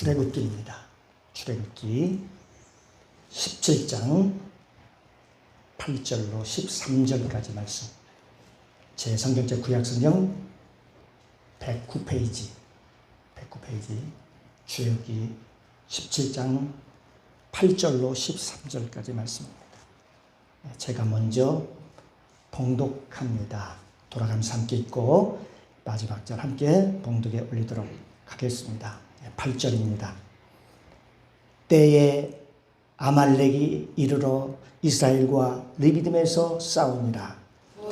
출애굽기입니다. 출애굽기 17장 8절로 13절까지 말씀. 제 성경책 구약성경 109페이지 출애굽기 17장 8절로 13절까지 말씀입니다. 제가 먼저 봉독합니다. 돌아가면서 함께 읽고 마지막 절 함께 봉독에 올리도록 하겠습니다. 8절입니다. 때에 아말렉이 이르러 이스라엘과 르비딤에서 싸우니라.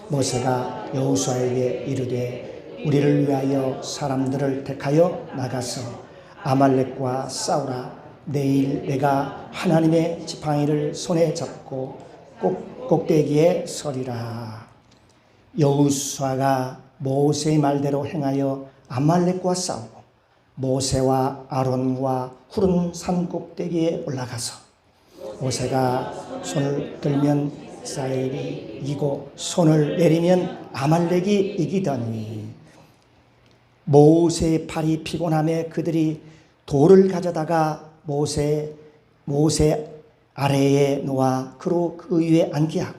모세가 여호수아에게 이르되 우리를 위하여 사람들을 택하여 나가서 아말렉과 싸우라. 내일 내가 하나님의 지팡이를 손에 잡고 꼭대기에 서리라. 여호수아가 모세의 말대로 행하여 아말렉과 싸우고 모세와 아론과 푸른 산 꼭대기에 올라가서 모세가 손을 들면 이스라엘이 이기고 손을 내리면 아말렉이 이기더니 모세의 팔이 피곤함에 그들이 돌을 가져다가 모세 아래에 놓아 그로 그 위에 앉게 하고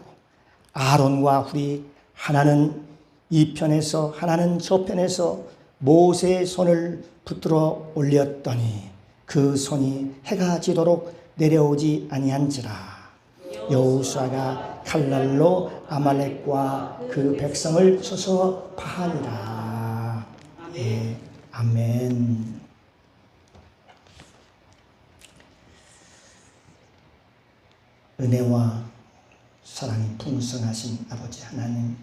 아론과 훌이 하나는 이 편에서 하나는 저 편에서 모세의 손을 붙들어 올렸더니 그 손이 해가 지도록 내려오지 아니한지라. 여호수아가 칼날로 아말렉과 그 백성을 쳐서 파하니라. 예, 아멘. 은혜와 사랑이 풍성하신 아버지 하나님,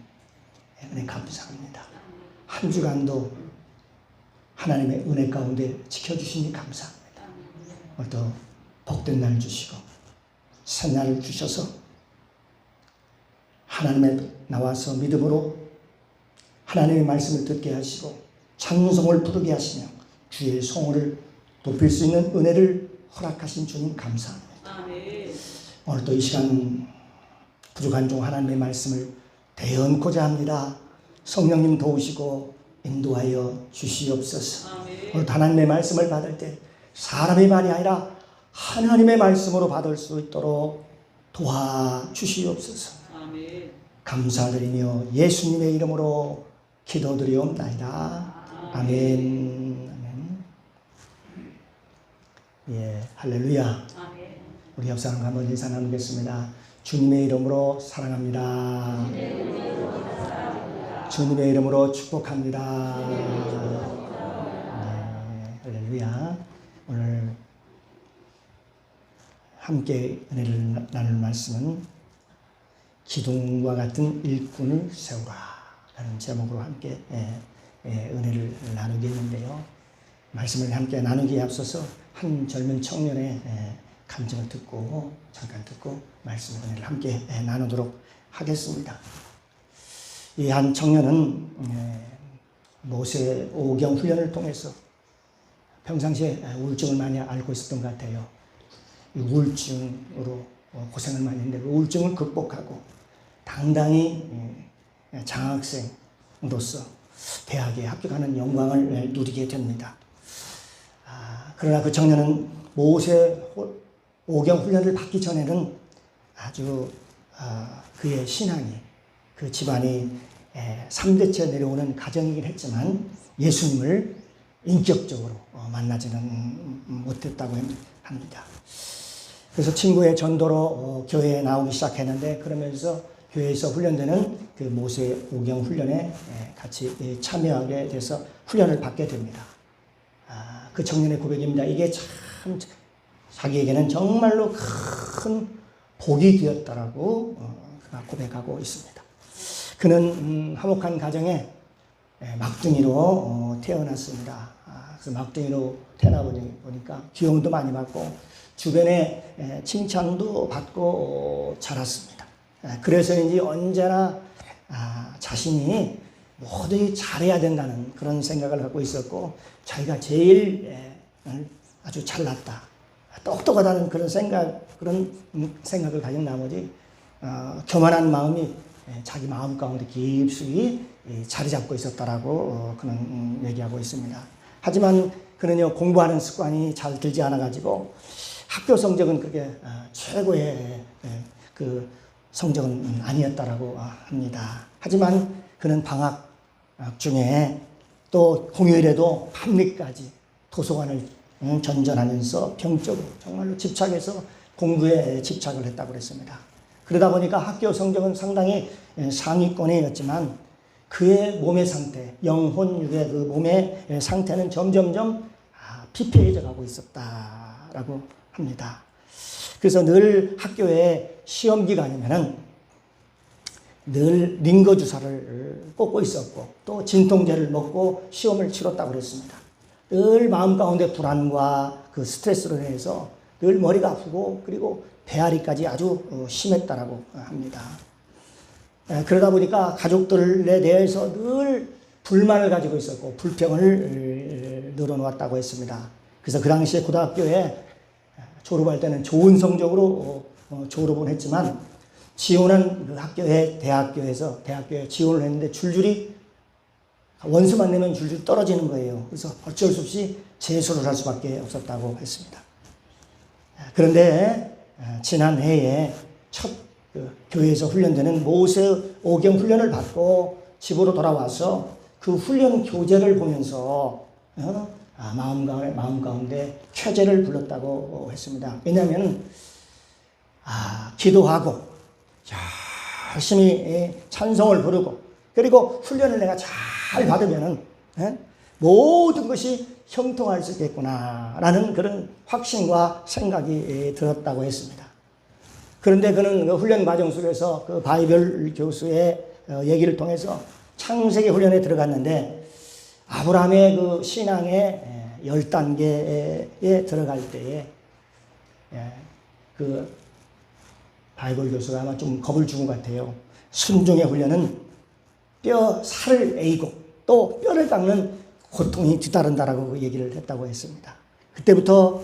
은혜 감사합니다. 한 주간도 하나님의 은혜 가운데 지켜주시니 감사합니다. 오늘도 복된 날 주시고 새날을 주셔서 하나님에 나와서 믿음으로 하나님의 말씀을 듣게 하시고 찬송을 부르게 하시며 주의 성호를 높일 수 있는 은혜를 허락하신 주님 감사합니다. 오늘도 이 시간 부족한 종 하나님의 말씀을 대언고자 합니다. 성령님 도우시고 인도하여 주시옵소서. 오늘 하나님의 말씀을 받을 때 사람의 말이 아니라 하나님의 말씀으로 받을 수 있도록 도와주시옵소서. 감사드리며 예수님의 이름으로 기도드리옵나이다. 아멘. 아멘. 예, 할렐루야. 우리 옆 사람과 한번 인사 나누겠습니다. 주님의 이름으로 사랑합니다. 주님의 이름으로 축복합니다. 네, 할렐루야. 오늘 함께 은혜를 나눌 말씀은 기둥과 같은 일꾼을 세우라 라는 제목으로 함께 은혜를 나누겠는데요. 말씀을 함께 나누기에 앞서서 한 젊은 청년의 간증을 잠깐 듣고 말씀 은혜를 함께 나누도록 하겠습니다. 이 한 청년은 모세 오경 훈련을 통해서 평상시에 우울증을 많이 앓고 있었던 것 같아요. 이 우울증으로 고생을 많이 했는데 그 우울증을 극복하고 당당히 장학생으로서 대학에 합격하는 영광을 누리게 됩니다. 그러나 그 청년은 모세 오경 훈련을 받기 전에는 아주 그의 신앙이 그 집안이 3대째 내려오는 가정이긴 했지만 예수님을 인격적으로 만나지는 못했다고 합니다. 그래서 친구의 전도로 교회에 나오기 시작했는데 그러면서 교회에서 훈련되는 그 모세 오경 훈련에 같이 참여하게 돼서 훈련을 받게 됩니다. 그 청년의 고백입니다. 이게 참 자기에게는 정말로 큰 복이 되었다라고 고백하고 있습니다. 그는 화목한 가정에 막둥이로 태어났습니다. 그래서 막둥이로 태어나 보니까 귀여움도 많이 받고 주변에 칭찬도 받고 자랐습니다. 그래서인지 언제나 자신이 모두 잘해야 된다는 그런 생각을 갖고 있었고 자기가 제일 아주 잘났다, 똑똑하다는 그런 생각을 가진 나머지 교만한 마음이 자기 마음 가운데 깊숙이 자리 잡고 있었다라고 그는 얘기하고 있습니다. 하지만 그는요 공부하는 습관이 잘 들지 않아가지고 학교 성적은 그게 최고의 그 성적은 아니었다라고 합니다. 하지만 그는 방학 중에 또 공휴일에도 밤늦게까지 도서관을 전전하면서 병적으로 정말로 집착해서 공부에 집착을 했다고 그랬습니다. 그러다 보니까 학교 성적은 상당히 상위권이었지만 그의 몸의 상태, 영혼육의 그 몸의 상태는 점점점 피폐해져 가고 있었다라고 합니다. 그래서 늘 학교에 시험 기간이면은 늘 링거 주사를 꽂고 있었고 또 진통제를 먹고 시험을 치렀다고 그랬습니다. 늘 마음 가운데 불안과 그 스트레스로 인해서 늘 머리가 아프고 그리고 배앓이까지 아주 심했다라고 합니다. 그러다 보니까 가족들에 대해서 늘 불만을 가지고 있었고 불평을 늘어놓았다고 했습니다. 그래서 그 당시에 고등학교에 졸업할 때는 좋은 성적으로 졸업은 했지만 지원한 그 학교에 대학교에 지원을 했는데 줄줄이 원서만 내면 줄줄이 떨어지는 거예요. 그래서 어쩔 수 없이 재수를 할 수밖에 없었다고 했습니다. 그런데 지난 해에 첫 교회에서 훈련되는 모세 오경 훈련을 받고 집으로 돌아와서 그 훈련 교재를 보면서 마음 가운데 쾌재를 불렀다고 했습니다. 왜냐하면 기도하고 열심히 찬송을 부르고 그리고 훈련을 내가 잘 받으면은 모든 것이 형통할 수 있겠구나라는 그런 확신과 생각이 들었다고 했습니다. 그런데 그는 그 훈련 과정 속에서 그 바이블 교수의 얘기를 통해서 창세기 훈련에 들어갔는데 아브라함의 그 신앙의 10단계에 들어갈 때에 그 바이블 교수가 아마 좀 겁을 준 것 같아요. 순종의 훈련은 살을 에이고 또 뼈를 깎는 고통이 뒤따른다라고 얘기를 했다고 했습니다. 그때부터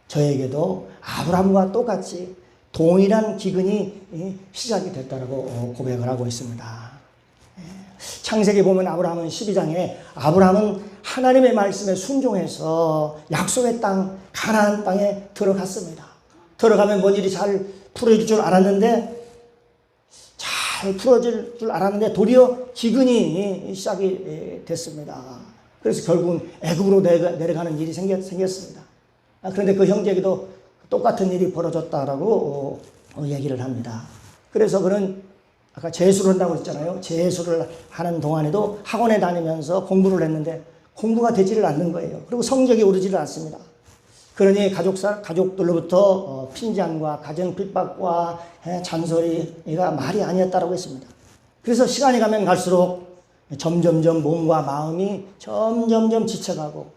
저에게도 아브라함과 똑같이 동일한 기근이 시작이 됐다라고 고백을 하고 있습니다. 창세기 보면 아브라함은 12장에 아브라함은 하나님의 말씀에 순종해서 약속의 땅 가나안 땅에 들어갔습니다. 들어가면 뭔 일이 잘 풀어질 줄 알았는데 도리어 기근이 시작이 됐습니다. 그래서 결국은 애굽으로 내려가는 일이 생겼습니다. 그런데 그 형제에게도 똑같은 일이 벌어졌다라고 얘기를 합니다. 그래서 그는 아까 재수를 한다고 했잖아요. 재수를 하는 동안에도 학원에 다니면서 공부를 했는데 공부가 되지를 않는 거예요. 그리고 성적이 오르지를 않습니다. 그러니 가족들로부터 핀잔과 가정 핍박과 잔소리가 말이 아니었다고 했습니다. 그래서 시간이 가면 갈수록 점점점 몸과 마음이 점점점 지쳐가고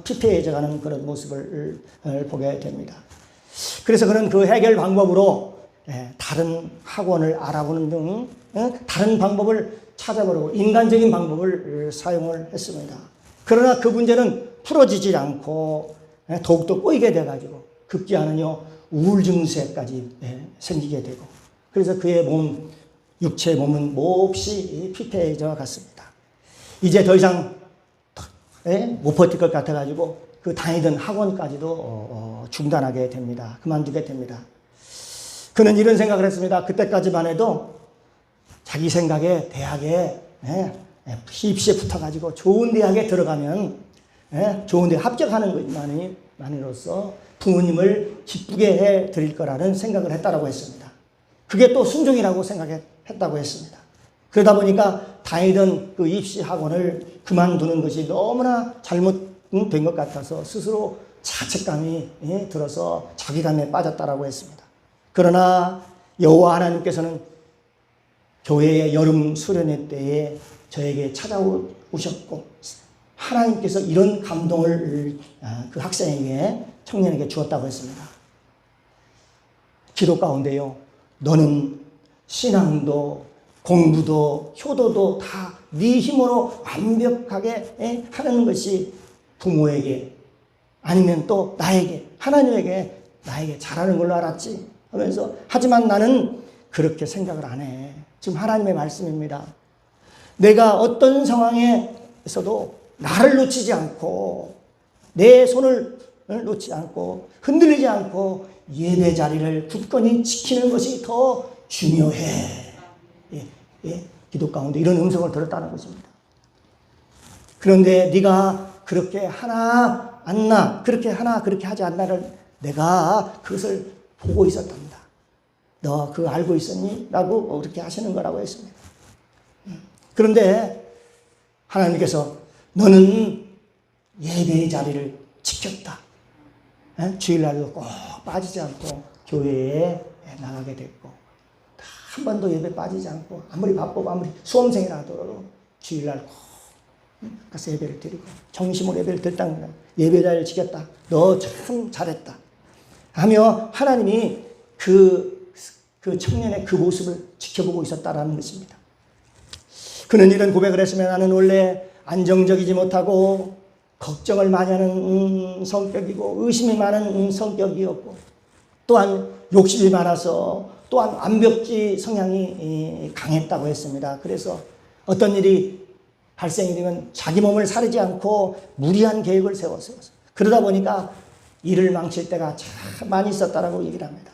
피폐해져가는 그런 모습을 보게 됩니다. 그래서 그는 그 해결 방법으로 다른 학원을 알아보는 등 다른 방법을 찾아보려고 인간적인 방법을 사용을 했습니다. 그러나 그 문제는 풀어지지 않고 더욱더 꼬이게 돼가지고 급기야는요 우울 증세까지 생기게 되고 그래서 그의 육체의 몸은 몹시 피폐해져 갔습니다. 이제 더 이상 못 버틸 것 같아가지고 그 다니던 학원까지도 중단하게 됩니다. 그만두게 됩니다. 그는 이런 생각을 했습니다. 그때까지만 해도 자기 생각에 대학에 입시에 붙어가지고 좋은 대학에 들어가면 좋은 데 합격하는 것만으로서 부모님을 기쁘게 해드릴 거라는 생각을 했다고 했습니다. 그게 또 순종이라고 생각했다고 했습니다. 그러다 보니까 다니던 그 입시 학원을 그만두는 것이 너무나 잘못된 것 같아서 스스로 자책감이 들어서 자기감에 빠졌다고 했습니다. 그러나 여호와 하나님께서는 교회의 여름 수련회 때에 저에게 찾아오셨고 하나님께서 이런 감동을 그 학생에게 청년에게 주었다고 했습니다. 기도 가운데요. 너는 신앙도 공부도 효도도 다 네 힘으로 완벽하게 하는 것이 부모에게 아니면 또 나에게 하나님에게 나에게 잘하는 걸로 알았지 하면서 하지만 나는 그렇게 생각을 안 해. 지금 하나님의 말씀입니다. 내가 어떤 상황에서도 나를 놓치지 않고 내 손을 놓지 않고 흔들리지 않고 예배 자리를 굳건히 지키는 것이 더 중요해. 기도 가운데 이런 음성을 들었다는 것입니다. 그런데 네가 그렇게 하나 안나 그렇게 하나 그렇게 하지 않나를 내가 그것을 보고 있었답니다. 너 그거 알고 있었니? 라고 그렇게 하시는 거라고 했습니다. 그런데 하나님께서 너는 예배의 자리를 지켰다. 주일날도 꼭 빠지지 않고 교회에 나가게 됐고 한 번도 예배 빠지지 않고 아무리 바쁘고 아무리 수험생이라 하더라도 주일날 꼭 가서 예배를 드리고 정심으로 예배를 드렸다. 예배 자리를 지켰다. 너 참 잘했다. 하며 하나님이 그 청년의 그 모습을 지켜보고 있었다라는 것입니다. 그는 이런 고백을 했으면 나는 원래 안정적이지 못하고 걱정을 많이 하는 성격이고 의심이 많은 성격이었고 또한 욕심이 많아서 또한 완벽주의 성향이 강했다고 했습니다. 그래서 어떤 일이 발생이 되면 자기 몸을 사르지 않고 무리한 계획을 세웠어요. 그러다 보니까 일을 망칠 때가 참 많이 있었다라고 얘기를 합니다.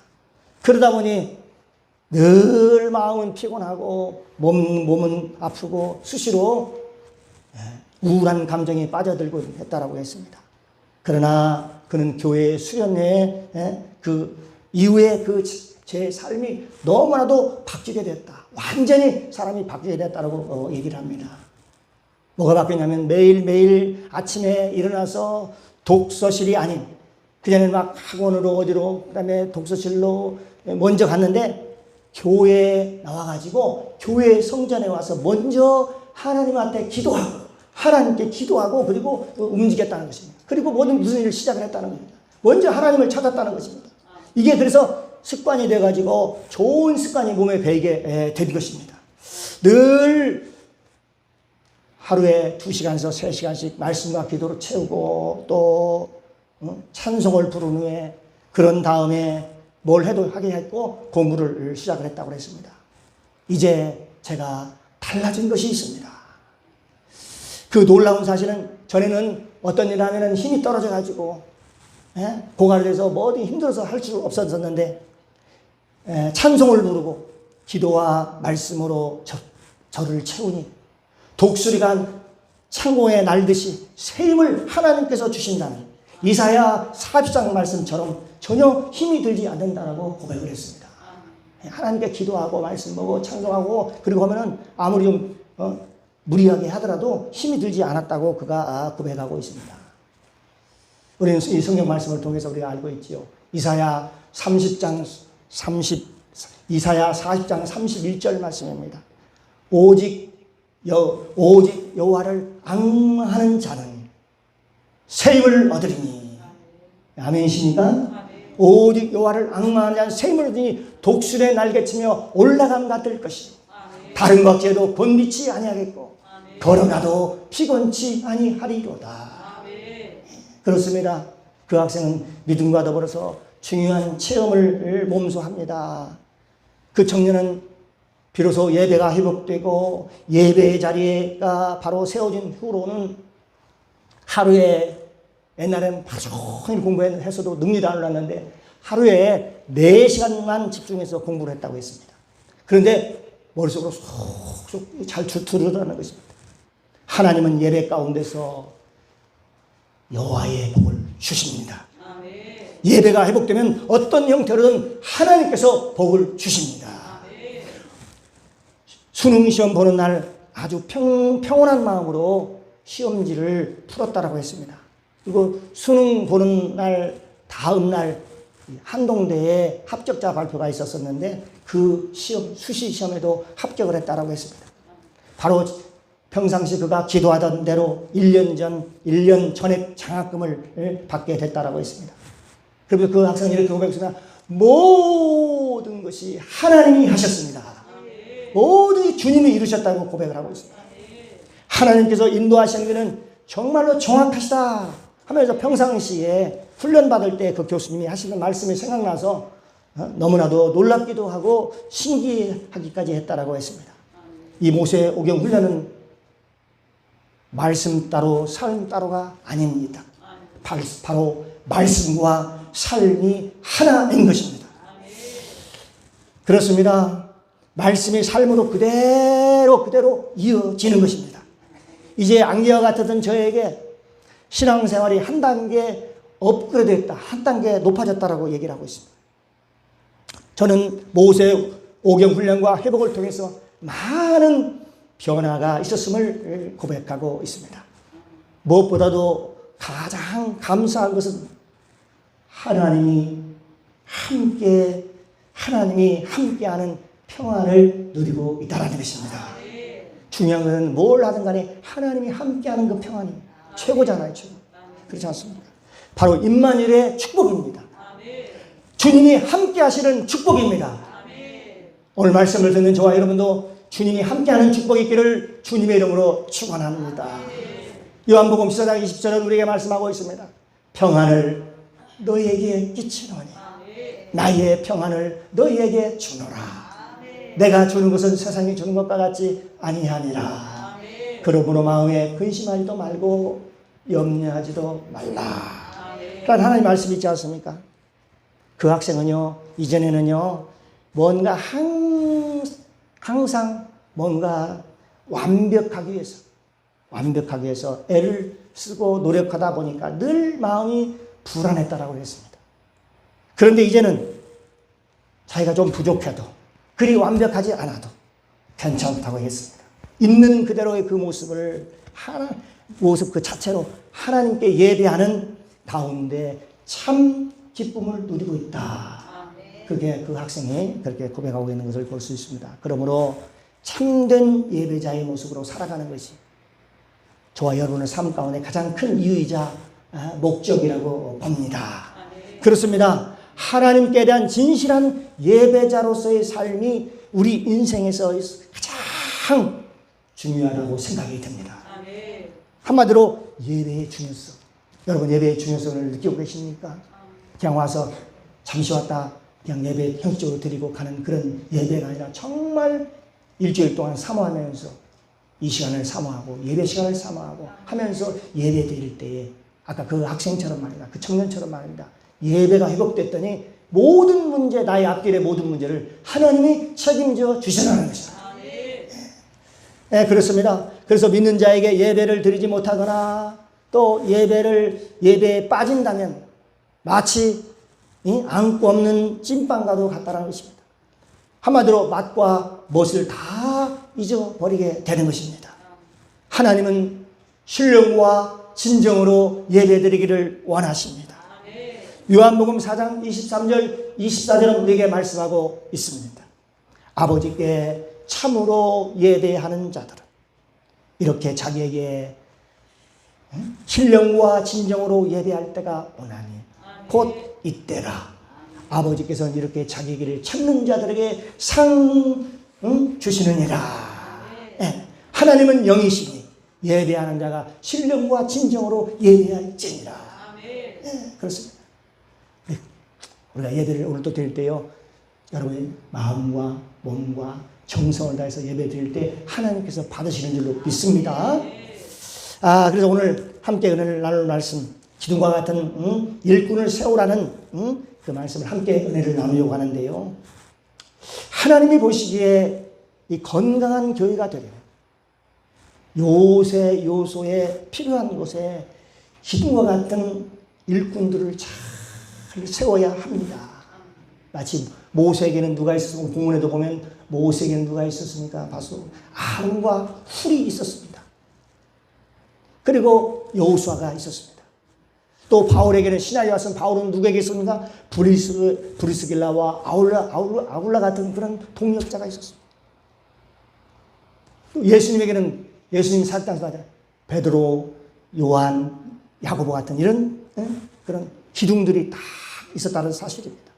그러다 보니 늘 마음은 피곤하고 몸은 아프고 수시로 우울한 감정에 빠져들고 했다라고 했습니다. 그러나 그는 교회의 수련회 그 이후에 제 삶이 너무나도 바뀌게 됐다. 완전히 사람이 바뀌게 됐다라고 얘기를 합니다. 뭐가 바뀌냐면 매일매일 아침에 일어나서 독서실이 아닌 그전에는 막 학원으로 어디로 그다음에 독서실로 먼저 갔는데 교회에 나와가지고 교회 성전에 와서 먼저 하나님한테 기도하고 하나님께 기도하고 그리고 움직였다는 것입니다. 그리고 무슨 일을 시작을 했다는 겁니다. 먼저 하나님을 찾았다는 것입니다. 이게 그래서 습관이 돼가지고 좋은 습관이 몸에 배이게 된 것입니다. 늘 하루에 2시간에서 3시간씩 말씀과 기도로 채우고 또 찬송을 부른 후에 그런 다음에 뭘 해도 하게 했고 공부를 시작을 했다고 했습니다. 이제 제가 달라진 것이 있습니다. 그 놀라운 사실은 전에는 어떤 일을 하면 힘이 떨어져 가지고 고갈이 돼서 뭐 어디 힘들어서 할 수 없었는데 찬송을 부르고 기도와 말씀으로 저를 채우니 독수리가 창고에 날듯이 새 힘을 하나님께서 주신다는 이사야 40장 말씀처럼 전혀 힘이 들지 않는다라고 고백을 했습니다. 하나님께 기도하고 말씀 보고 찬송하고 그리고 하면은 아무리 좀 무리하게 하더라도 힘이 들지 않았다고 그가 고백하고 있습니다. 우리는 이 성경 말씀을 통해서 우리가 알고 있지요. 이사야 40장 31절 말씀입니다. 오직 여호와를 앙망하는 자는 새 힘을 얻으리니. 아멘이십니까? 오직 여호와를 앙망하는 자는 새 힘을 얻으니 독수리의 날개치며 올라감 같을 것이 다른 박제도 번비치 아니하겠고 걸어가도 피곤치 아니하리로다. 그렇습니다. 그 학생은 믿음과 더불어서 중요한 체험을 몸소합니다. 그 청년은 비로소 예배가 회복되고 예배의 자리가 바로 세워진 후로는 하루에 옛날에는 하루 종일 공부해서도 능리도 안 올랐는데 하루에 4시간만 집중해서 공부를 했다고 했습니다. 그런데 머릿속으로 쏙쏙 잘 들어가는 것입니다. 하나님은 예배 가운데서 여호와의 복을 주십니다. 예배가 회복되면 어떤 형태로든 하나님께서 복을 주십니다. 수능 시험 보는 날 아주 평온한 마음으로 시험지를 풀었다라고 했습니다. 그리고 수능 보는 날 다음 날 한동대에 합격자 발표가 있었었는데 그 시험 수시 시험에도 합격을 했다라고 했습니다. 바로 평상시 그가 기도하던 대로 1년 전액 장학금을 받게 됐다라고 했습니다. 그래서 그 학생이 이렇게 고백했습니다. 모든 것이 하나님이 하셨습니다. 모든 주님이 이루셨다고 고백을 하고 있습니다. 하나님께서 인도하시는 것은 정말로 정확하시다 하면서 평상시에 훈련받을 때 그 교수님이 하시는 말씀이 생각나서 너무나도 놀랍기도 하고 신기하기까지 했다라고 했습니다. 이 모세 오경 훈련은 말씀 따로 삶 따로가 아닙니다. 바로 말씀과 삶이 하나인 것입니다. 그렇습니다. 말씀이 삶으로 그대로 이어지는 것입니다. 이제 안개와 같았던 저에게 신앙생활이 한 단계 업그레이드했다, 한 단계 높아졌다라고 얘기를 하고 있습니다. 저는 모세 오경 훈련과 회복을 통해서 많은 변화가 있었음을 고백하고 있습니다. 무엇보다도 가장 감사한 것은 하나님이 함께하는 평안을 누리고 있다는 것입니다. 중요한 것은 뭘 하든 간에 하나님이 함께하는 그 평안이 최고잖아요. 최고. 그렇지 않습니까? 바로 임마누엘의 축복입니다. 주님이 함께 하시는 축복입니다. 오늘 말씀을 듣는 저와 여러분도 주님이 함께하는 축복이 있기를 주님의 이름으로 축원합니다. 요한복음 14장 20절은 우리에게 말씀하고 있습니다. 평안을 너희에게 끼치노니 나의 평안을 너희에게 주노라. 내가 주는 것은 세상이 주는 것과 같지 아니하니라. 그러므로 마음에 근심하지도 말고 염려하지도 말라. 그러니까 하나님 말씀이 있지 않습니까? 그 학생은요, 이전에는요, 뭔가 항상 뭔가 완벽하기 위해서 애를 쓰고 노력하다 보니까 늘 마음이 불안했다라고 했습니다. 그런데 이제는 자기가 좀 부족해도 그리 완벽하지 않아도 괜찮다고 했습니다. 있는 그대로의 그 모습을 모습 그 자체로 하나님께 예배하는 가운데 참 기쁨을 누리고 있다. 그게 그 학생이 그렇게 고백하고 있는 것을 볼 수 있습니다. 그러므로 참된 예배자의 모습으로 살아가는 것이 저와 여러분의 삶 가운데 가장 큰 이유이자 목적이라고 봅니다. 그렇습니다. 하나님께 대한 진실한 예배자로서의 삶이 우리 인생에서 가장 중요하다고 생각이 듭니다. 한마디로 예배의 중요성. 여러분 예배의 중요성을 느끼고 계십니까? 그냥 와서 잠시 왔다 그냥 예배 형식적으로 드리고 가는 그런 예배가 아니라 정말 일주일 동안 사모하면서 이 시간을 사모하고 예배 시간을 사모하고 하면서 예배 드릴 때에 아까 그 학생처럼 말입니다. 그 청년처럼 말입니다. 예배가 회복됐더니 모든 문제, 나의 앞길의 모든 문제를 하나님이 책임져 주시라는 것입니다. 네, 그렇습니다. 그래서 믿는 자에게 예배를 드리지 못하거나 또 예배에 빠진다면 마치 안고 없는 찐빵과도 같다는 것입니다. 한마디로 맛과 멋을 다 잊어버리게 되는 것입니다. 하나님은 신령과 진정으로 예배드리기를 원하십니다. 요한복음 4장 23절 24절은 우리에게 말씀하고 있습니다. 아버지께 참으로 예배하는 자들은 이렇게 자기에게 신령과 진정으로 예배할 때가 오나니 곧 이때라. 아버지께서는 이렇게 자기에게 찾는 자들에게 상 주시느니라. 네. 하나님은 영이시니 예배하는 자가 신령과 진정으로 예배할지니라. 네, 그렇습니다. 네. 우리가 예배를 오늘도 드릴 때요, 여러분의 마음과 몸과 정성을 다해서 예배 드릴 때 하나님께서 받으시는 줄로 믿습니다. 그래서 오늘 함께 은혜를 나눌 말씀, 기둥과 같은 일꾼을 세우라는 그 말씀을 함께 은혜를 나누려고 하는데요. 하나님이 보시기에 이 건강한 교회가 되려 요소에 필요한 곳에 기둥과 같은 일꾼들을 잘 세워야 합니다. 마치 모세에게는 누가 있었습니까? 공문에도 보면 모세에게는 누가 있었습니까? 바로 아론과 훌이 있었습니다. 그리고 여호수아가 있었습니다. 또 바울에게는 신하에 왔은 바울은 누구에게 있었습니까? 브리스길라와 아굴라 같은 그런 동역자가 있었습니다. 또 예수님 사역당사 베드로, 요한, 야고보 같은 이런 그런 기둥들이 다 있었다는 사실입니다.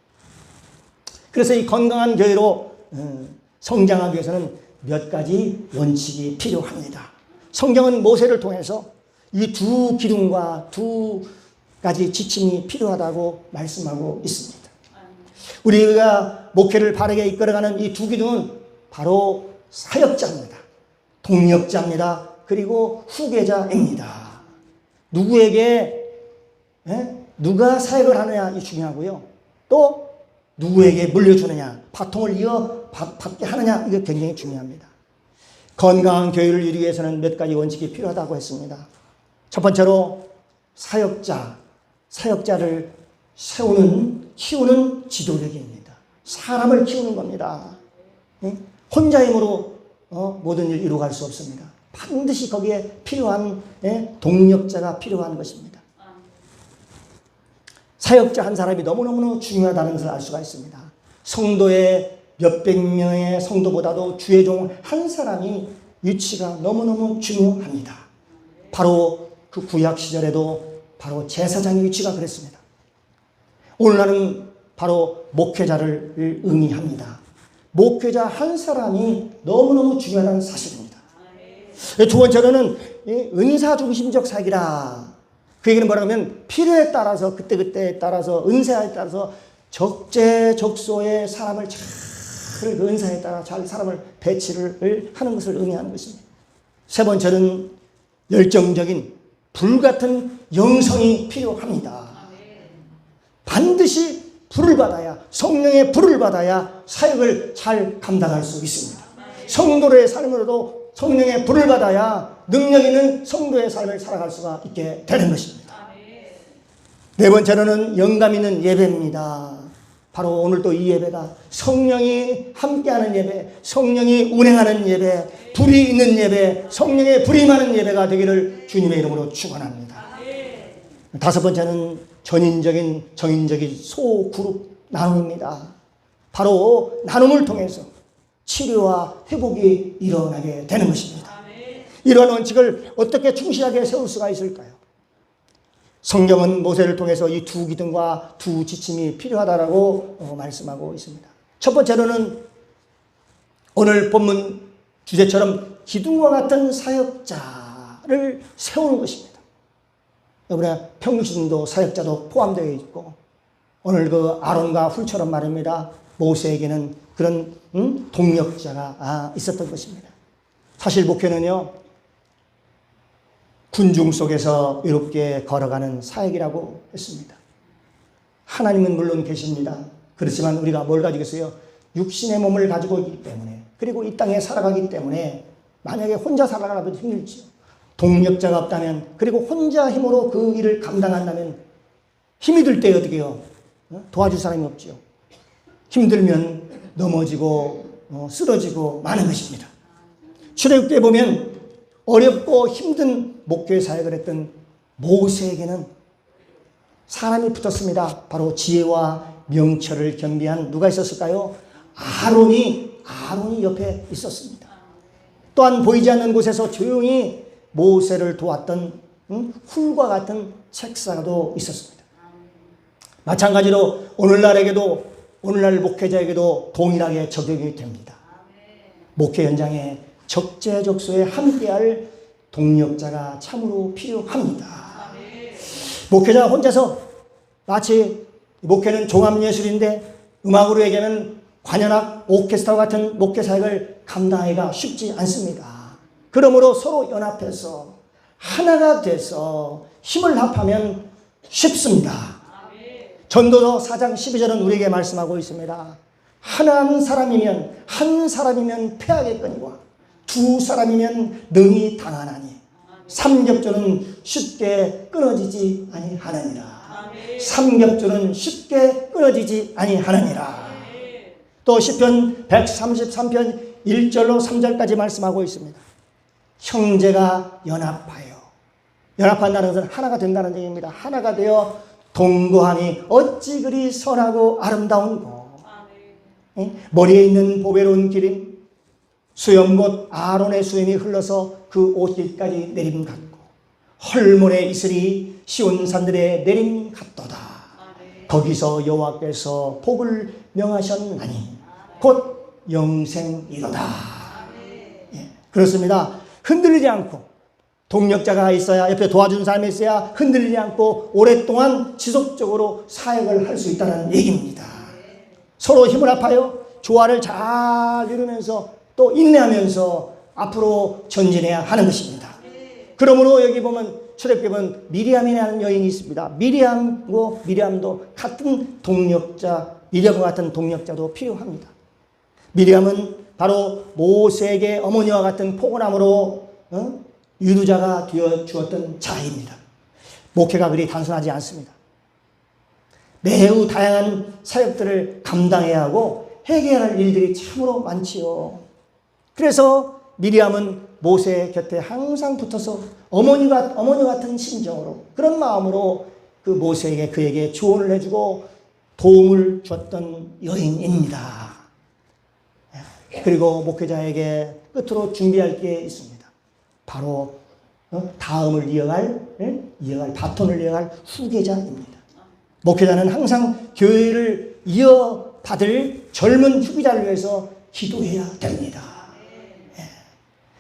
그래서 이 건강한 교회로 성장하기 위해서는 몇 가지 원칙이 필요합니다. 성경은 모세를 통해서 이 두 기둥과 두 가지 지침이 필요하다고 말씀하고 있습니다. 우리가 목회를 바르게 이끌어가는 이 두 기둥은 바로 사역자입니다. 동역자입니다. 그리고 후계자입니다. 누구에게 누가 사역을 하느냐 이 중요하고요. 또 누구에게 물려주느냐, 바통을 이어받게 하느냐 이게 굉장히 중요합니다. 건강한 교회를 이루기 위해서는 몇 가지 원칙이 필요하다고 했습니다. 첫 번째로 사역자를 키우는 지도력입니다. 사람을 키우는 겁니다. 혼자 힘으로 모든 일을 이루어갈 수 없습니다. 반드시 거기에 필요한 동력자가 필요한 것입니다. 사역자 한 사람이 너무너무 중요하다는 것을 알 수가 있습니다. 성도의 몇백 명의 성도보다도 주의 종 한 사람이 위치가 너무너무 중요합니다. 바로 그 구약 시절에도 바로 제사장의 위치가 그랬습니다. 오늘날은 바로 목회자를 의미합니다. 목회자 한 사람이 너무너무 중요하다는 사실입니다. 두 번째로는 은사 중심적 사역이라. 그 얘기는 뭐라면 필요에 따라서 그때그때에 따라서 은사에 따라서 적재적소의 사람을 잘 그 은사에 따라 잘 사람을 배치를 하는 것을 의미하는 것입니다. 세 번째는 열정적인 불같은 영성이 필요합니다. 반드시 불을 받아야 성령의 불을 받아야 사역을 잘 감당할 수 있습니다. 성도의 삶으로도 성령의 불을 받아야 능력 있는 성도의 삶을 살아갈 수가 있게 되는 것입니다. 네 번째로는 영감 있는 예배입니다. 바로 오늘 또 이 예배가 성령이 함께하는 예배, 성령이 운행하는 예배, 불이 있는 예배, 성령의 불이 임하는 예배가 되기를 주님의 이름으로 축원합니다. 다섯 번째는 전인적인 정인적인 소그룹 나눔입니다. 바로 나눔을 통해서 치료와 회복이 일어나게 되는 것입니다. 이러한 원칙을 어떻게 충실하게 세울 수가 있을까요? 성경은 모세를 통해서 이 두 기둥과 두 지침이 필요하다라고 말씀하고 있습니다. 첫 번째로는 오늘 본문 주제처럼 기둥과 같은 사역자를 세우는 것입니다. 여러분의 평신도 사역자도 포함되어 있고 오늘 그 아론과 훌처럼 말입니다. 모세에게는 그런 동력자가 있었던 것입니다. 사실 목회는요. 군중 속에서 외롭게 걸어가는 사역이라고 했습니다. 하나님은 물론 계십니다. 그렇지만 우리가 뭘 가지고 있어요? 육신의 몸을 가지고 있기 때문에 그리고 이 땅에 살아가기 때문에 만약에 혼자 살아가면 힘들죠. 동력자가 없다면 그리고 혼자 힘으로 그 일을 감당한다면 힘이 들 때 어떻게 해요? 도와줄 사람이 없죠. 힘들면 넘어지고 쓰러지고 마는 것입니다. 출애굽기에 보면 어렵고 힘든 목회 사역을 했던 모세에게는 사람이 붙었습니다. 바로 지혜와 명철을 겸비한 누가 있었을까요? 아론이 옆에 있었습니다. 또한 보이지 않는 곳에서 조용히 모세를 도왔던 훌과 같은 책사도 있었습니다. 마찬가지로 오늘날 목회자에게도 동일하게 적용이 됩니다. 목회 현장에 적재적소에 함께할 동력자가 참으로 필요합니다. 목회자가 혼자서 마치 목회는 종합예술인데 음악으로 얘기하면 관현악, 오케스트라 같은 목회 사역을 감당하기가 쉽지 않습니다. 그러므로 서로 연합해서 하나가 돼서 힘을 합하면 쉽습니다. 전도서 4장 12절은 우리에게 말씀하고 있습니다. 한 사람이면 패하겠거니와 두 사람이면 능히 당하나니 삼겹줄은 쉽게 끊어지지 아니하느니라. 삼겹줄은 쉽게 끊어지지 아니하느니라. 또 시편 133편 1절로 3절까지 말씀하고 있습니다. 형제가 연합한다는 것은 하나가 된다는 얘기입니다. 하나가 되어 동거하니 어찌 그리 선하고 아름다운고. 머리에 있는 보배로운 기름 수염 곧 아론의 수염이 흘러서 그 옷깃까지 내림 같고 헐몬의 이슬이 시온 산들의 내림 같도다. 거기서 여호와께서 복을 명하셨나니 곧 영생이로다. 그렇습니다. 흔들리지 않고 동력자가 있어야 옆에 도와주는 사람이 있어야 흔들리지 않고 오랫동안 지속적으로 사역을 할 수 있다는 얘기입니다. 서로 힘을 합하여 조화를 잘 이루면서 또 인내하면서 앞으로 전진해야 하는 것입니다. 그러므로 여기 보면 출애굽기 보면 미리암이라는 여인이 있습니다. 미리암도 같은 동력자, 미리암과 같은 동력자도 필요합니다. 미리암은 바로 모세에게 어머니와 같은 포도나무로 유두자가 되어 주었던 자입니다. 목회가 그리 단순하지 않습니다. 매우 다양한 사역들을 감당해야 하고 해결해야 할 일들이 참으로 많지요. 그래서 미리암은 모세 곁에 항상 붙어서 어머니 같은 심정으로, 그런 마음으로 그 모세에게, 그에게 조언을 해주고 도움을 줬던 여인입니다. 그리고 목회자에게 끝으로 준비할 게 있습니다. 바로 다음을 바톤을 이어갈 후계자입니다. 목회자는 항상 교회를 이어받을 젊은 후계자를 위해서 기도해야 됩니다.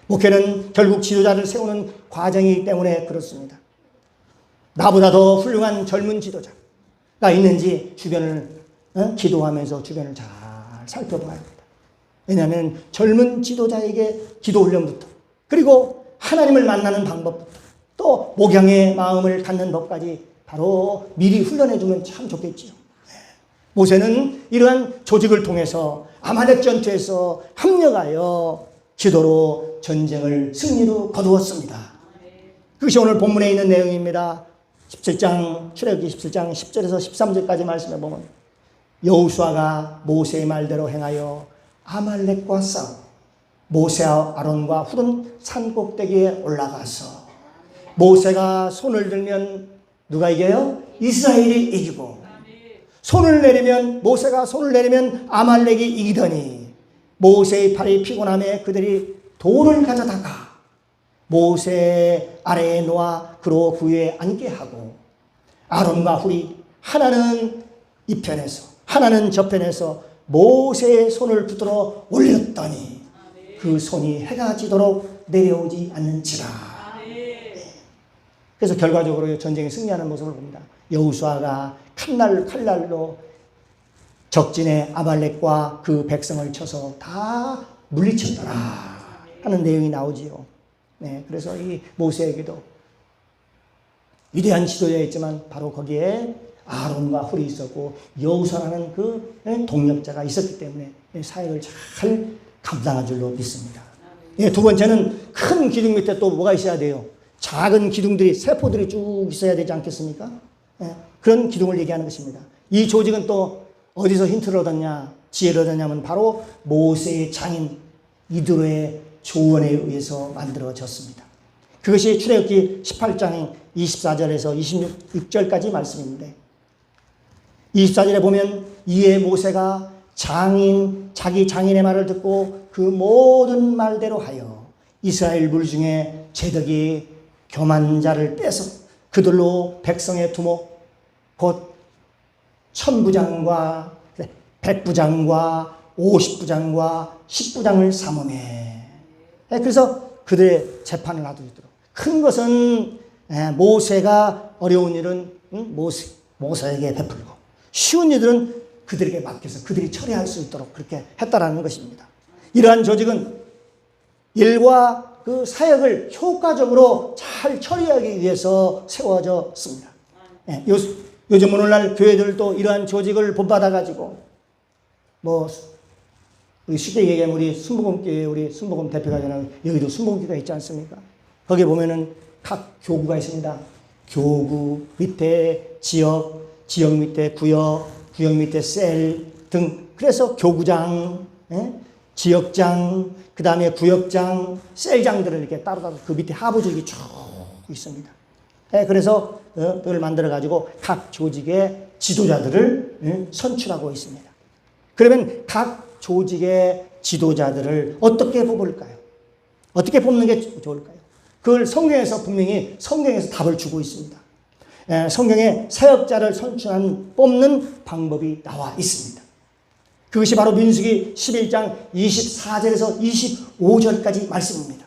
목회는 결국 지도자를 세우는 과정이기 때문에 그렇습니다. 나보다 더 훌륭한 젊은 지도자가 있는지 주변을 기도하면서 주변을 잘 살펴봐야 합니다. 왜냐하면 젊은 지도자에게 기도 훈련부터, 그리고 하나님을 만나는 방법부터, 또 목양의 마음을 갖는 법까지 바로 미리 훈련해주면 참 좋겠지요. 모세는 이러한 조직을 통해서 아말렉 전투에서 합력하여 기도로 전쟁을 승리로 거두었습니다. 그것이 오늘 본문에 있는 내용입니다. 17장, 출애굽기 17장 10절에서 13절까지 말씀해 보면 여호수아가 모세의 말대로 행하여 아말렉과 싸워 모세와 아론과 훌은 산 꼭대기에 올라가서 모세가 손을 들면 누가 이겨요? 이스라엘이 이기고, 손을 내리면, 모세가 손을 내리면 아말렉이 이기더니 모세의 팔이 피곤함에 그들이 돌을 가져다가 모세 아래에 놓아 그로 그 위에 앉게 하고, 아론과 훌이 하나는 이편에서 하나는 저편에서 모세의 손을 붙들어 올렸더니 그 손이 해가 지도록 내려오지 않는지라. 그래서 결과적으로 전쟁에 승리하는 모습을 봅니다. 여호수아가 칼날로 적진의 아말렉과 그 백성을 쳐서 다 물리쳤더라 하는 내용이 나오지요. 네, 그래서 이 모세에게도 위대한 지도자였지만 바로 거기에 아론과 훌이 있었고 여호수아라는 그 동력자가 있었기 때문에 사역을 잘 감당한 줄로 믿습니다. 예, 두 번째는 큰 기둥 밑에 또 뭐가 있어야 돼요? 작은 기둥들이, 세포들이 쭉 있어야 되지 않겠습니까? 예, 그런 기둥을 얘기하는 것입니다. 이 조직은 또 어디서 힌트를 얻었냐, 지혜를 얻었냐면 바로 모세의 장인 이드로의 조언에 의해서 만들어졌습니다. 그것이 출애굽기 18장 24절에서 26절까지 말씀인데, 24절에 보면 이에 모세가 자기 장인의 말을 듣고 그 모든 말대로 하여 이스라엘 물 중에 제덕이 교만 자를 빼서 그들로 백성의 두목 곧 1000부장과 100부장과 50부장과 10부장을 삼음해. 그래서 그들의 재판을 놔두도록. 큰 것은 모세가 어려운 일은 모세에게 베풀고, 쉬운 일들은 그들에게 맡겨서 그들이 처리할 수 있도록 그렇게 했다라는 것입니다. 이러한 조직은 일과 그 사역을 효과적으로 잘 처리하기 위해서 세워졌습니다. 요즘 오늘날 교회들도 이러한 조직을 본받아가지고, 우리 쉽게 얘기하면 우리 순복음교회, 우리 순복음 대표가 되는 여기도 순복음교회가 있지 않습니까? 거기에 보면은 각 교구가 있습니다. 교구 밑에 지역 밑에 구역 밑에 셀 등, 그래서 교구장, 지역장, 그 다음에 구역장, 셀장들을 이렇게 따로 그 밑에 하부 조직이 쭉 있습니다. 그래서 그걸 만들어가지고 각 조직의 지도자들을 선출하고 있습니다. 그러면 각 조직의 지도자들을 어떻게 뽑을까요? 어떻게 뽑는 게 좋을까요? 그걸 성경에서 분명히 성경에서 답을 주고 있습니다. 성경에 사역자를 뽑는 방법이 나와 있습니다. 그것이 바로 민수기 11장 24절에서 25절까지 말씀입니다.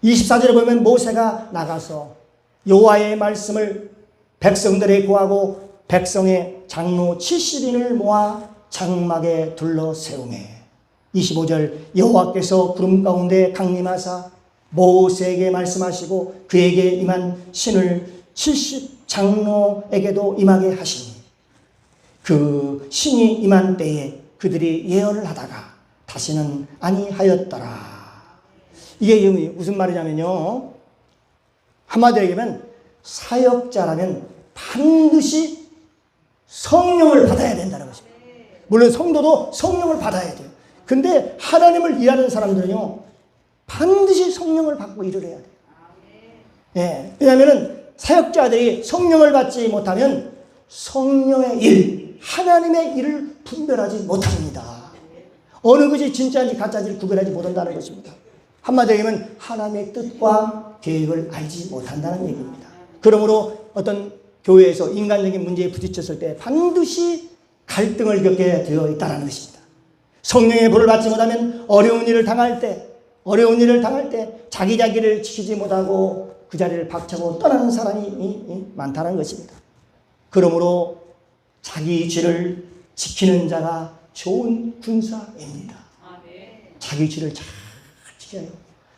24절에 보면 모세가 나가서 여호와의 말씀을 백성들에게 구하고 백성의 장로 70인을 모아 장막에 둘러 세우매. 25절 여호와께서 구름 가운데 강림하사 모세에게 말씀하시고 그에게 임한 신을 70 장로에게도 임하게 하시니 그 신이 임한 때에 그들이 예언을 하다가 다시는 아니하였더라. 이게 무슨 말이냐면요, 한마디로 얘기하면 사역자라면 반드시 성령을 받아야 된다는 것입니다. 물론 성도도 성령을 받아야 돼요. 근데 하나님을 일하는 사람들은요 반드시 성령을 받고 일을 해야 돼요. 예, 왜냐하면 사역자들이 성령을 받지 못하면 성령의 일, 하나님의 일을 분별하지 못합니다. 어느 것이 진짜인지 가짜인지를 구별하지 못한다는 것입니다. 한마디로 얘기하면 하나님의 뜻과 계획을 알지 못한다는 얘기입니다. 그러므로 어떤 교회에서 인간적인 문제에 부딪혔을 때 반드시 갈등을 겪게 되어 있다는 것입니다. 성령의 불을 받지 못하면 어려운 일을 당할 때 자기 자기를 지키지 못하고 그 자리를 박차고 떠나는 사람이 많다는 것입니다. 그러므로 자기 위치를 지키는 자가 좋은 군사입니다. 자기 위치를 잘 지켜요.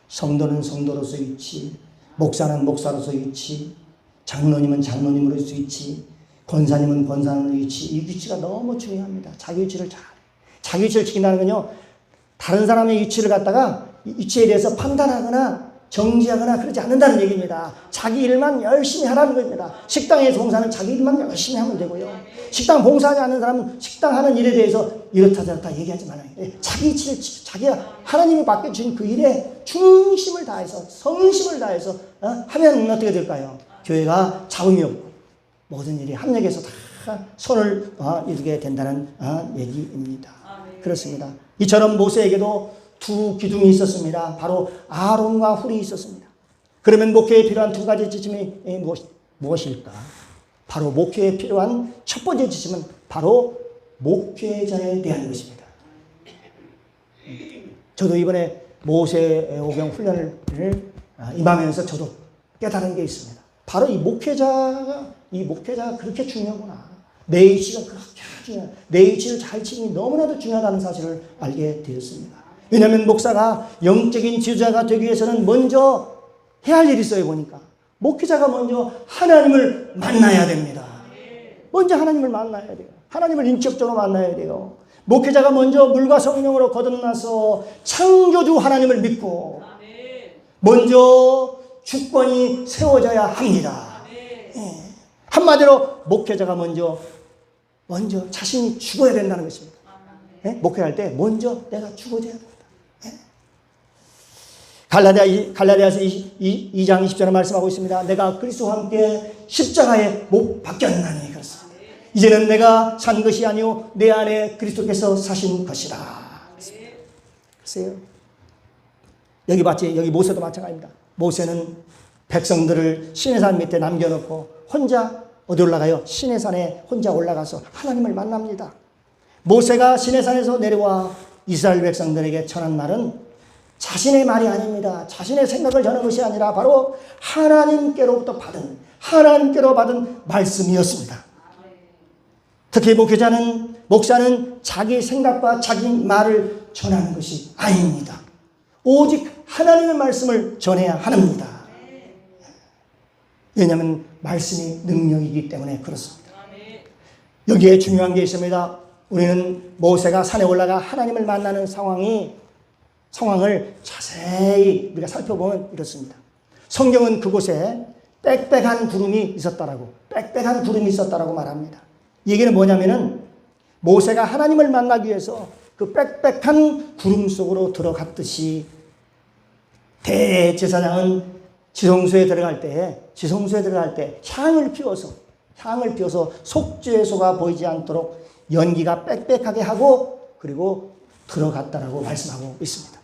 성도는 성도로서의 위치, 목사는 목사로서의 위치, 장로님은 장로님으로서의 위치, 권사님은 권사님의 위치, 이 위치가 너무 중요합니다. 자기 위치를 지킨다는 건요, 다른 사람의 위치를 갖다가 위치에 대해서 판단하거나 정지하거나 그러지 않는다는 얘기입니다. 자기 일만 열심히 하라는 겁니다. 식당에 봉사는 자기 일만 열심히 하면 되고요. 식당 봉사하지 않는 사람은 식당 하는 일에 대해서 이렇다 저렇다 얘기하지 말아요. 자기 위치를 자기가 하나님이 맡겨주신 그 일에 중심을 다해서 성심을 다해서 하면 어떻게 될까요? 교회가 잡음이 없고 모든 일이 합력해서 다 손을 이루게 된다는 얘기입니다. 그렇습니다. 이처럼 모세에게도 두 기둥이 있었습니다. 바로 아론과 훌이 있었습니다. 그러면 목회에 필요한 두 가지 지침이 무엇일까? 바로 목회에 필요한 첫 번째 지침은 바로 목회자에 대한 것입니다. 저도 이번에 모세 오경 훈련을 임하면서 저도 깨달은 게 있습니다. 바로 이 목회자가 그렇게 중요하구나. 내 위치가 그렇게 중요하다. 내 위치를 잘 지키는 게 너무나도 중요하다는 사실을 알게 되었습니다. 왜냐하면 목사가 영적인 지도자가 되기 위해서는 먼저 해야 할 일이 있어요. 보니까 목회자가 먼저 하나님을 만나야 됩니다. 먼저 하나님을 만나야 돼요. 하나님을 인격적으로 만나야 돼요. 목회자가 먼저 물과 성령으로 거듭나서 창조주 하나님을 믿고 먼저 주권이 세워져야 합니다. 한마디로 목회자가 먼저 자신이 죽어야 된다는 것입니다. 목회할 때 먼저 내가 죽어야 됩니다. 갈라디아서 2장 20절에 말씀하고 있습니다. 내가 그리스도와 함께 십자가에 못 박혔나니 그렇습니다. 이제는 내가 산 것이 아니요 내 안에 그리스도께서 사신 것이라. 글쎄요. 여기 모세도 마찬가지입니다. 모세는 백성들을 시내산 밑에 남겨놓고 혼자 어디 올라가요? 시내산에 혼자 올라가서 하나님을 만납니다. 모세가 시내산에서 내려와 이스라엘 백성들에게 전한 말은 자신의 말이 아닙니다. 자신의 생각을 전한 것이 아니라 바로 하나님께로 받은 말씀이었습니다. 특히 목사는 자기 생각과 자기 말을 전하는 것이 아닙니다. 오직 하나님의 말씀을 전해야 합니다. 왜냐하면 말씀이 능력이기 때문에 그렇습니다. 여기에 중요한 게 있습니다. 우리는 모세가 산에 올라가 하나님을 만나는 상황을 자세히 우리가 살펴보면 이렇습니다. 성경은 그곳에 빽빽한 구름이 있었다라고 말합니다. 이 얘기는 뭐냐면은 모세가 하나님을 만나기 위해서 그 빽빽한 구름 속으로 들어갔듯이 대제사장은 지성소에 들어갈 때 향을 피워서 속죄소가 보이지 않도록 연기가 빽빽하게 하고 그리고 들어갔다라고 말씀하고 있습니다.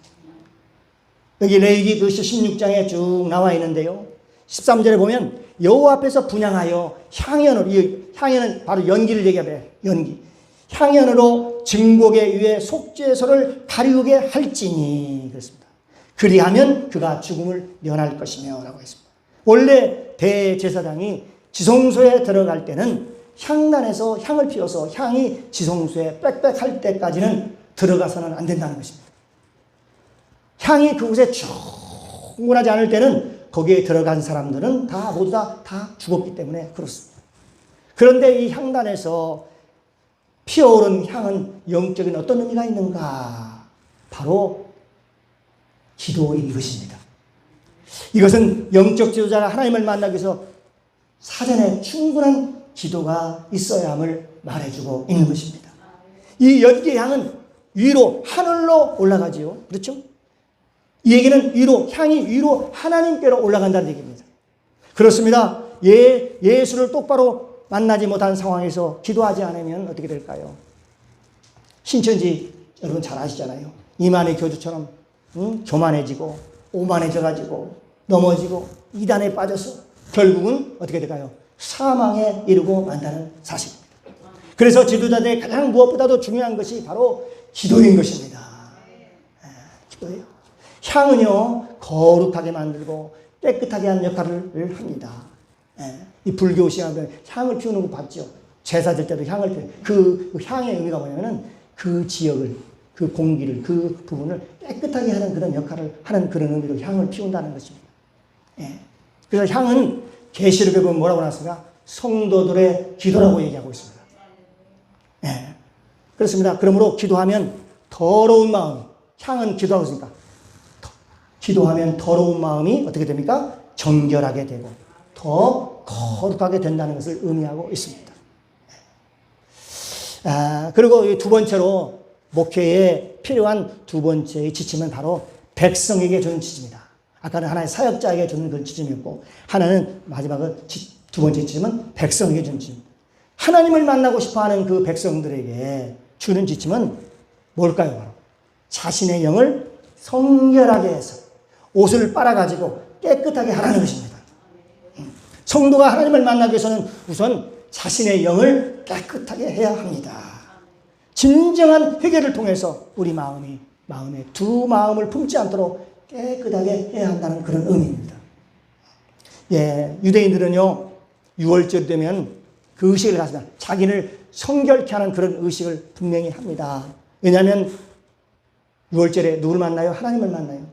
여기 레위기 16장에 쭉 나와 있는데요. 13절에 보면 여호와 앞에서 분향하여 향연은 바로 연기를 얘기해요. 향연으로 증거계 위에 속죄소를 가리우게 할지니 그렇습니다. 그리하면 그가 죽음을 면할 것이며 라고 했습니다. 원래 대제사장이 지성소에 들어갈 때는 향단에서 향을 피워서 향이 지성소에 빽빽할 때까지는 들어가서는 안 된다는 것입니다. 향이 그곳에 쭉 흥분하지 않을 때는 거기에 들어간 사람들은 다 모두 다 죽었기 때문에 그렇습니다. 그런데 이 향단에서 피어오른 향은 영적인 어떤 의미가 있는가? 바로 기도인 것입니다. 이것은 영적 지도자가 하나님을 만나기 위해서 사전에 충분한 기도가 있어야 함을 말해주고 있는 것입니다. 이 연기의 향은 위로 하늘로 올라가지요. 그렇죠? 이 얘기는 향이 위로 하나님께로 올라간다는 얘기입니다. 그렇습니다. 예수를 똑바로 만나지 못한 상황에서 기도하지 않으면 어떻게 될까요? 신천지 여러분 잘 아시잖아요. 이만희 교주처럼 교만해지고 오만해져가지고 넘어지고 이단에 빠져서 결국은 어떻게 될까요? 사망에 이르고 만다는 사실입니다. 그래서 지도자들의 가장 무엇보다도 중요한 것이 바로 기도인 것입니다. 기도예요. 향은요, 거룩하게 만들고 깨끗하게 하는 역할을 합니다. 이 불교 시간에 향을 피우는 거 봤죠? 제사 질 때도 향을 피우는 그 향의 의미가 뭐냐면은 그 지역을, 그 공기를, 그 부분을 깨끗하게 하는 그런 역할을 하는 그런 의미로 향을 피운다는 것입니다. 그래서 향은 계시록에 보면 뭐라고 나왔습니까? 성도들의 기도라고 얘기하고 있습니다. 그렇습니다. 그러므로 기도하면 더러운 마음, 향은 기도하고 있으니까 기도하면 더러운 마음이 어떻게 됩니까? 정결하게 되고 더 거룩하게 된다는 것을 의미하고 있습니다. 그리고 두 번째로 목회에 필요한 두 번째의 지침은 바로 백성에게 주는 지침입니다. 아까는 하나의 사역자에게 주는 그런 지침이었고 하나는 마지막은 두 번째 지침은 백성에게 주는 지침입니다. 하나님을 만나고 싶어하는 그 백성들에게 주는 지침은 뭘까요? 바로 자신의 영을 성결하게 해서 옷을 빨아가지고 깨끗하게 하라는 것입니다. 성도가 하나님을 만나기 위해서는 우선 자신의 영을 깨끗하게 해야 합니다. 진정한 회개를 통해서 우리 마음에 두 마음을 품지 않도록 깨끗하게 해야 한다는 그런 의미입니다. 유대인들은요, 6월절 되면 그 의식을 갖습니다. 자기를 성결케 하는 그런 의식을 분명히 합니다. 왜냐하면 6월절에 누굴 만나요? 하나님을 만나요.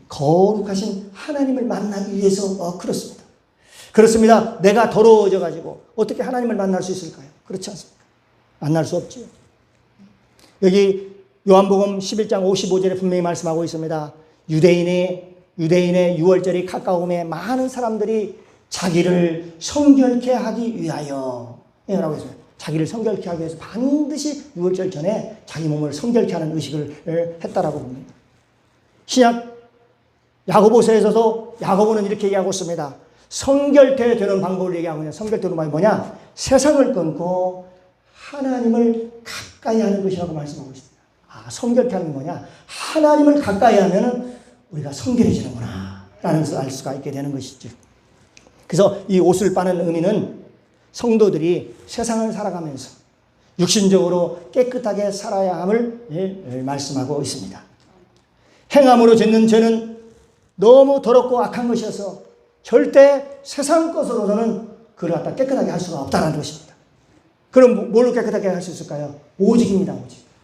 거룩하신 하나님을 만나기 위해서 그렇습니다. 그렇습니다. 내가 더러워져 가지고 어떻게 하나님을 만날 수 있을까요? 그렇지 않습니까? 만날 수 없지요. 여기 요한복음 11장 55절에 분명히 말씀하고 있습니다. 유대인의 6월절이 가까움에 많은 사람들이 자기를 성결케 하기 위하여 라고 했어요. 자기를 성결케 하기 위해서 반드시 6월절 전에 자기 몸을 성결케 하는 의식을 했다라고 봅니다. 신약 야고보서에서도 야고보는 이렇게 얘기하고 있습니다. 성결케 되는 방법을 얘기하고 있냐. 성결케 되는 방법이 뭐냐? 세상을 끊고 하나님을 가까이 하는 것이라고 말씀하고 있습니다. 성결케 하는 게 뭐냐? 하나님을 가까이 하면 우리가 성결해지는구나 라는 것을 알 수가 있게 되는 것이죠. 그래서 이 옷을 빠는 의미는 성도들이 세상을 살아가면서 육신적으로 깨끗하게 살아야 함을 말씀하고 있습니다. 행함으로 짓는 죄는 너무 더럽고 악한 것이어서 절대 세상 것으로는 그를 갖다 깨끗하게 할 수가 없다는 것입니다. 그럼 뭘로 깨끗하게 할 수 있을까요? 오직입니다.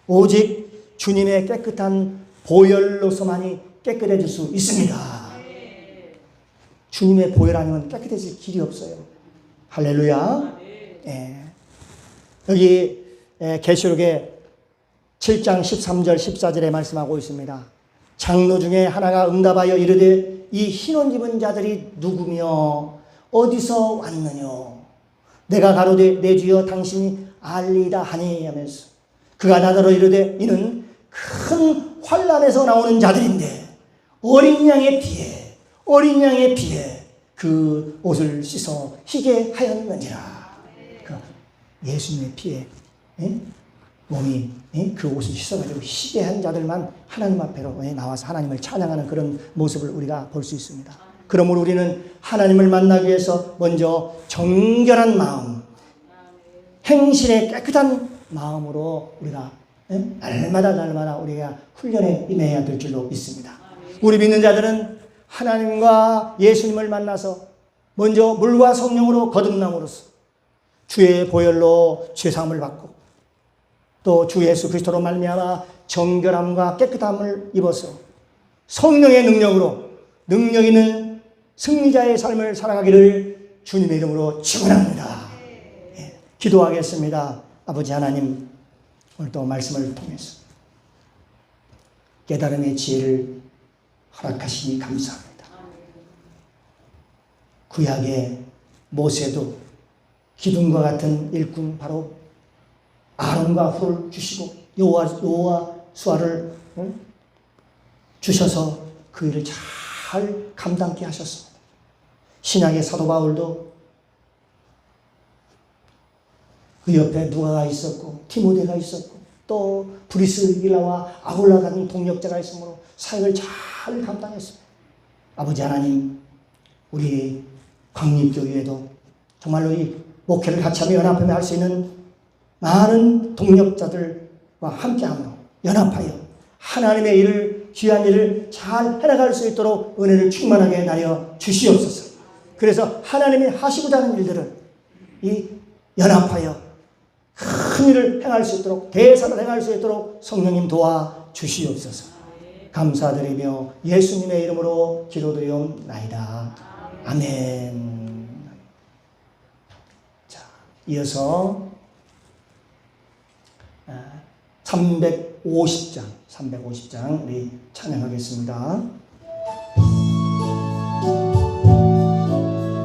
오직 주님의 깨끗한 보혈로서만이 깨끗해질 수 있습니다. 주님의 보혈 아니면 깨끗해질 길이 없어요. 할렐루야. 여기 계시록에 7장 13절 14절에 말씀하고 있습니다. 장로 중에 하나가 응답하여 이르되 이 흰옷 입은 자들이 누구며 어디서 왔느뇨? 내가 가로되 내 주여 당신이 알리다 하니 하면서 그가 나더러 이르되 이는 큰 환난에서 나오는 자들인데 어린 양의 피에 그 옷을 씻어 희게 하였느니라. 예수님의 피에 몸이 그 옷을 씻어가지고 희게 한 자들만 하나님 앞에로 나와서 하나님을 찬양하는 그런 모습을 우리가 볼 수 있습니다. 그러므로 우리는 하나님을 만나기 위해서 먼저 정결한 마음, 행실의 깨끗한 마음으로 우리가 날마다 우리가 훈련에 임해야 될 줄로 믿습니다. 우리 믿는 자들은 하나님과 예수님을 만나서 먼저 물과 성령으로 거듭남으로써 주의 보혈로 죄사함을 받고 또 주 예수 그리스도로 말미암아 정결함과 깨끗함을 입어서 성령의 능력으로 능력 있는 승리자의 삶을 살아가기를 주님의 이름으로 축원합니다. 예, 기도하겠습니다. 아버지 하나님, 오늘 또 말씀을 통해서 깨달음의 지혜를 허락하시니 감사합니다. 구약의 모세도 기둥과 같은 일꾼 바로 아론과 훌을 주시고 여호와수아를 주셔서 그 일을 잘 감당케 하셨습니다. 신약의 사도 바울도 그 옆에 누가가 있었고 디모데가 있었고 또 브리스길라와 아굴라 같은 동력자가 있으므로 사역을 잘 감당했습니다. 아버지 하나님, 우리 광립교회에도 정말로 이 목회를 같이 하며 연합하며 할 수 있는 많은 동력자들과 함께함으로 연합하여 하나님의 일을, 귀한 일을 잘 해나갈 수 있도록 은혜를 충만하게 나여 주시옵소서. 그래서 하나님이 하시고자 하는 일들을 이 연합하여 큰 일을 행할 수 있도록, 대사를 행할 수 있도록 성령님 도와 주시옵소서. 감사드리며 예수님의 이름으로 기도드리옵나이다. 아멘. 자, 이어서 350장 우리 찬양하겠습니다.